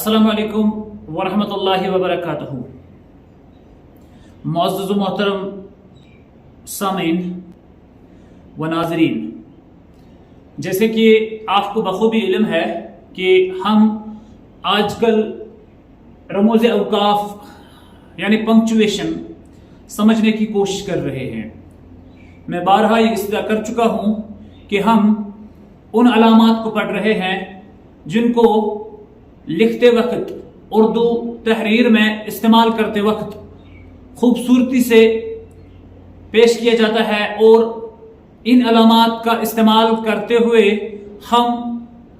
अस्सलामु अलैकुम वरहमतुल्लाहि वबरकातुहू। मुअज़्ज़ज़ मोहतरम सामीन व नाज़रीन, जैसे कि आपको बखूबी इल्म है कि हम आजकल रमूज़ अवकाफ यानी पंक्चुएशन समझने की कोशिश कर रहे हैं। मैं बारहा ये इस्तेदा कर चुका हूँ कि हम उन अलामात को पढ़ रहे हैं जिनको लिखते वक्त उर्दू तहरीर में इस्तेमाल करते वक्त खूबसूरती से पेश किया जाता है, और इन अलामात का इस्तेमाल करते हुए हम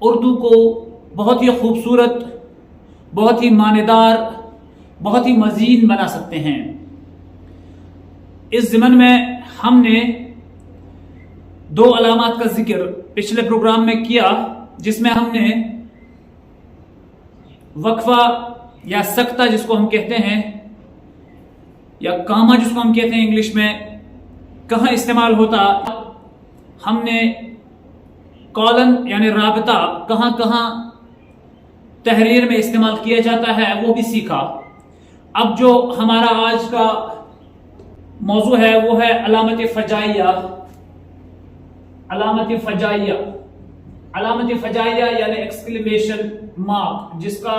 उर्दू को बहुत ही खूबसूरत, बहुत ही मानेदार, बहुत ही मज़ीद बना सकते हैं। इस ज़िमन में हमने दो अलामात का जिक्र पिछले प्रोग्राम में किया, जिसमें हमने वक्फा या सक्ता जिसको हम कहते हैं, या कामा जिसको हम कहते हैं इंग्लिश में, कहाँ इस्तेमाल होता, हमने कॉलन यानी राबता कहाँ कहाँ तहरीर में इस्तेमाल किया जाता है वो भी सीखा। अब जो हमारा आज का मौजू है वो है अलामत फजाइया। अलामत फजाइया, अलामत फजाइया यानी एक्सक्लेमेशन मार्क, जिसका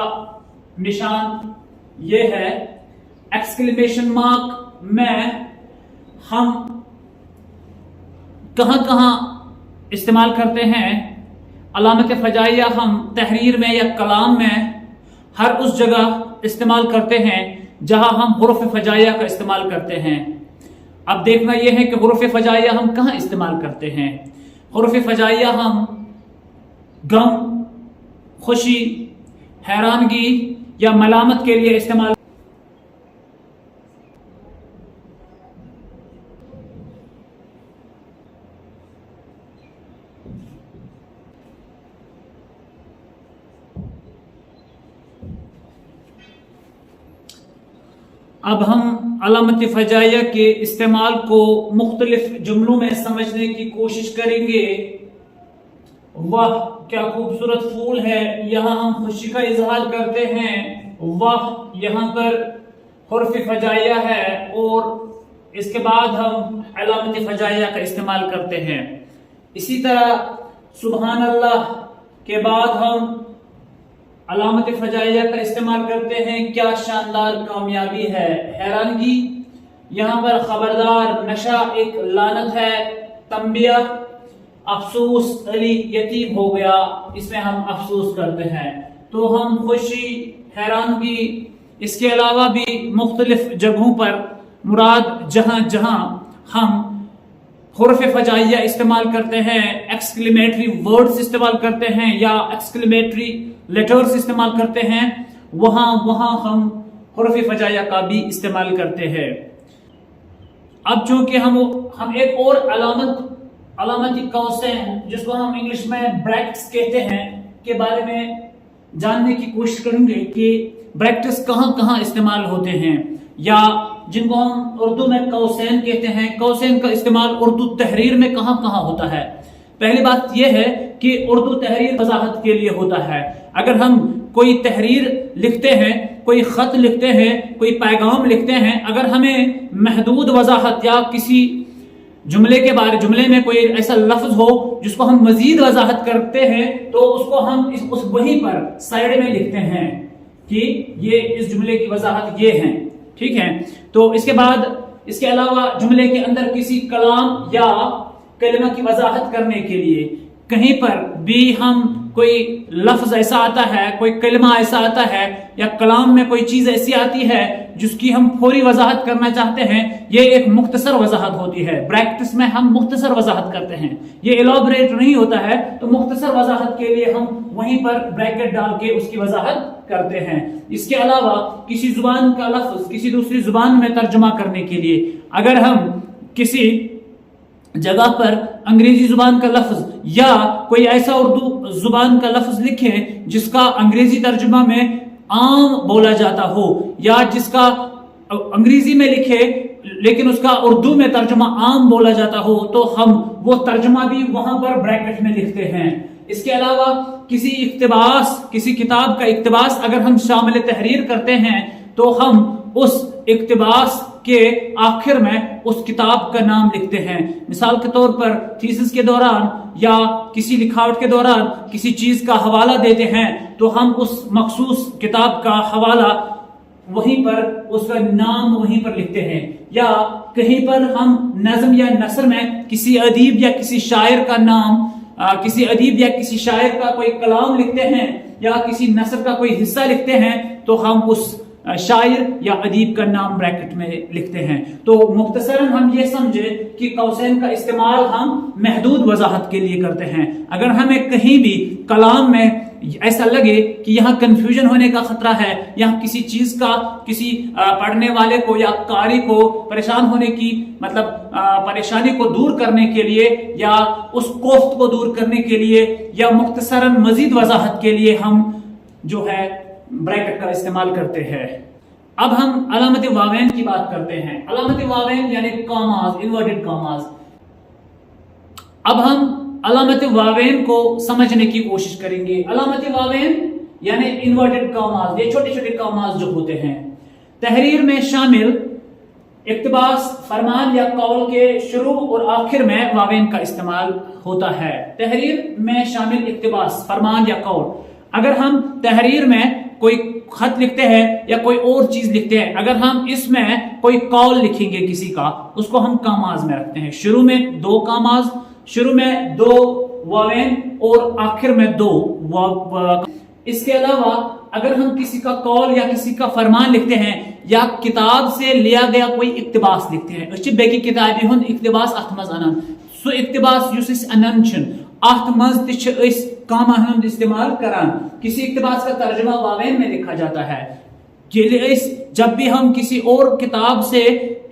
निशान ये है। एक्सक्लेमेशन मार्क में हम कहां कहां इस्तेमाल करते हैं? अलामत फजाइया हम तहरीर में या कलाम में हर उस जगह इस्तेमाल करते हैं जहां हम हुरूफ फजाइया का इस्तेमाल करते हैं। अब देखना यह है कि हुरूफ फजाइया हम कहां इस्तेमाल करते हैं। हुरूफ फजाइया हम गम, खुशी, हैरानगी या मलामत के लिए इस्तेमाल। अब हम अलामत फजाइया के इस्तेमाल को मुख्तलिफ जुमलों में समझने की कोशिश करेंगे। वाह क्या खूबसूरत फूल है, यहाँ हम खुशी का इजहार करते हैं। वाह यहाँ पर हुर्फ फजाइया है, और इसके बाद हम अलामत फजाइया का इस्तेमाल करते हैं। इसी तरह सुभान अल्लाह के बाद हम अलामत फजाइया का इस्तेमाल करते हैं। क्या शानदार कामयाबी है, हैरानगी, यहाँ पर खबरदार, नशा एक लानत है, तंबिया, अफसोस, अली यतीम हो गया, इसमें हम अफसोस करते हैं। तो हम खुशी, हैरानगी, इसके अलावा भी मुख्तलिफ जगहों पर मुराद जहां जहां हम हुर्फ फजाइया इस्तेमाल करते हैं, एक्सक्लेमेटरी वर्ड्स इस्तेमाल करते हैं या एक्सक्लेमेटरी लेटर्स इस्तेमाल करते हैं, वहां वहां हम हुर्फ फजाइया का भी इस्तेमाल करते हैं। अब चूंकि हम एक और अलामती कौसेन, जिसको हम इंग्लिश में ब्रैकेट्स कहते हैं, के बारे में जानने की कोशिश करेंगे कि ब्रैकेट्स कहां कहां इस्तेमाल होते हैं, या जिनको हम उर्दू में कौसेन कहते हैं। कौसेन का इस्तेमाल उर्दू तहरीर में कहां कहां होता है? पहली बात यह है कि उर्दू तहरीर वजाहत के लिए होता है। अगर हम कोई तहरीर लिखते हैं, कोई खत लिखते हैं, कोई पैगाम लिखते हैं, अगर हमें महदूद वजाहत या किसी जुमले में कोई ऐसा लफ्ज हो जिसको हम मजीद वजाहत करते हैं, तो उसको हम उस वहीं पर साइड में लिखते हैं कि ये इस जुमले की वजाहत ये है, ठीक है। तो इसके बाद इसके अलावा जुमले के अंदर किसी कलाम या कलिमा की वजाहत करने के लिए कहीं पर भी हम कोई लफ्ज ऐसा आता है, कोई कलिमा ऐसा आता है, या कलाम में कोई चीज ऐसी आती है जिसकी हम फौरी वजाहत करना चाहते हैं, ये एक मुख्तसर वजाहत होती है। ब्रैकेट्स में हम मुख्तसर वजाहत करते हैं, ये इलाबरेट नहीं होता है, तो मुख्तसर वजाहत के लिए हम वहीं पर ब्रैकेट डाल के उसकी वजाहत करते हैं। इसके अलावा किसी जुबान का लफ्ज किसी दूसरी जुबान में तर्जुमा करने के लिए, अगर हम किसी जगह पर अंग्रेजी जुबान का लफ्ज या कोई ऐसा उर्दू जुबान का लफ्ज लिखें जिसका अंग्रेजी तर्जुमा में आम बोला जाता हो, या जिसका अंग्रेजी में लिखे लेकिन उसका उर्दू में तर्जुमा आम बोला जाता हो, तो हम वो तर्जुमा भी वहां पर ब्रैकेट में लिखते हैं। इसके अलावा किसी इक्तिबास, किसी किताब का इक्तिबास अगर हम शामिल तहरीर करते हैं तो हम उस इक्तिबास के आखिर में उस किताब का नाम लिखते हैं। मिसाल के तौर पर थीसिस के दौरान या किसी लिखावट के दौरान किसी चीज का हवाला देते हैं तो हम उस मखसूस किताब का हवाला वहीं पर, उसका नाम वहीं पर लिखते हैं। या कहीं पर हम नज़्म या नसर में किसी अदीब या किसी शायर का नाम, किसी अदीब या किसी शायर का कोई कलाम लिखते हैं या किसी नसर का कोई हिस्सा लिखते हैं तो हम उस शायर या अदीब का नाम ब्रैकेट में लिखते हैं। तो मुख्तसरन हम ये समझे कि कौसैन का इस्तेमाल हम महदूद वजाहत के लिए करते हैं। अगर हमें कहीं भी कलाम में ऐसा लगे कि यहाँ कंफ्यूजन होने का खतरा है, यहाँ किसी चीज का किसी पढ़ने वाले को या कारी को परेशान होने की परेशानी को दूर करने के लिए या उस कोफ्त को दूर करने के लिए या मुख्तसरन मजीद वजाहत के लिए हम जो है ब्रैकेट का इस्तेमाल करते हैं। अब हम अलामत वावेन की बात करते हैं। अलामत वावेन यानी कॉमास, इन्वर्टेड कॉमास। अब हम अलामत वावेन को समझने की कोशिश करेंगे। अलामत वावेन यानी इन्वर्टेड कॉमास, ये छोटे छोटे कॉमास जो होते हैं। तहरीर में शामिल इक्तिबास, फरमान या कौल के शुरू और आखिर में वावेन का इस्तेमाल होता है। तहरीर में शामिल इक्तिबास, फरमान या कौल, अगर हम तहरीर में कोई खत लिखते हैं या कोई और चीज लिखते हैं, अगर हम इसमें कोई कौल लिखेंगे किसी का, उसको हम कामाज में रखते हैं। शुरू में 2 कामाज, शुरू में 2 वावेन और आखिर में 2 इसके अलावा अगर हम किसी का कौल या किसी का फरमान लिखते हैं या किताब से लिया गया कोई इक्तिबास लिखते हैं, उस बेकी किताबी हुन इक्तिबास अथ मज अनन, सो इक्तिबास युस अनन छन अथ मज तिछ कामा हम इस्तेमाल करान। किसी इक्तिबास का तर्जुमा वावेन में लिखा जाता है। जब भी हम किसी और किताब से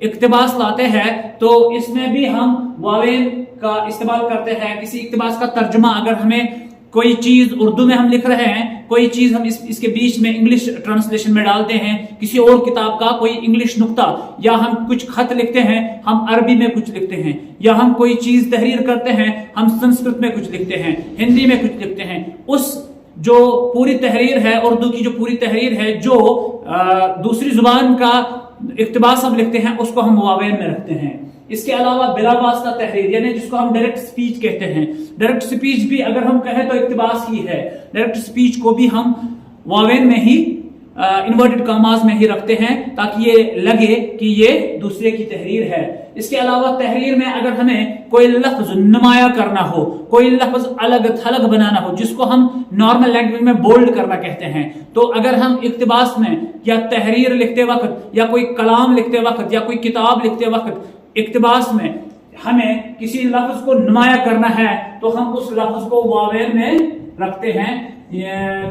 इक्तिबास लाते हैं तो इसमें भी हम वावेन का इस्तेमाल करते हैं। किसी इक्तिबास का तर्जुमा, अगर हमें कोई चीज उर्दू में हम लिख रहे हैं, कोई चीज हम इसके बीच में इंग्लिश ट्रांसलेशन में डालते हैं, किसी और किताब का कोई इंग्लिश नुक्ता, या हम कुछ खत लिखते हैं हम अरबी में कुछ लिखते हैं, या हम कोई चीज तहरीर करते हैं हम संस्कृत में कुछ लिखते हैं, हिंदी में कुछ लिखते हैं, उस जो पूरी तहरीर है, उर्दू की जो पूरी तहरीर है, जो दूसरी जुबान का इक्तिबास हम लिखते हैं, उसको हम वावेन में रखते हैं। इसके अलावा बिला वास्ता तहरीर यानी जिसको हम डायरेक्ट स्पीच कहते हैं, डायरेक्ट स्पीच भी अगर हम कहें तो इक्तिबास ही है। डायरेक्ट स्पीच को भी हम वावेन में ही, इन्वर्टेड कॉमास में ही रखते हैं ताकि ये लगे कि ये दूसरे की तहरीर है। इसके अलावा तहरीर में अगर हमें कोई लफ्ज नुमाया करना हो, कोई लफ्ज अलग थलग बनाना हो, जिसको हम नॉर्मल लैंग्वेज में बोल्ड करना कहते हैं, तो अगर हम इक्तिबास में या तहरीर लिखते वक्त या कोई कलाम लिखते वक्त या कोई किताब लिखते वक्त इक्तिबास में हमें किसी लफ्ज को नुमाया करना है तो हम उस लफ्ज को वावेन में रखते हैं,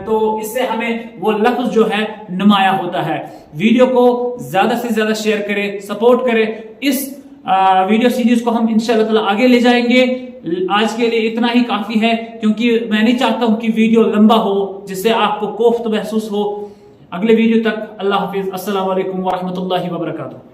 तो इससे हमें वो लफ्ज जो है नुमाया होता है। वीडियो को ज्यादा से ज्यादा शेयर करें, सपोर्ट करें। इस वीडियो सीरीज को हम इंशाअल्लाह ताला आगे ले जाएंगे। आज के लिए इतना ही काफी है, क्योंकि मैं नहीं चाहता हूं कि वीडियो लंबा हो जिससे आपको कोफ्त महसूस हो। अगले वीडियो तक अल्लाह हाफिज। अस्सलाम वालेकुम व रहमतुल्लाहि व बरकातुहू।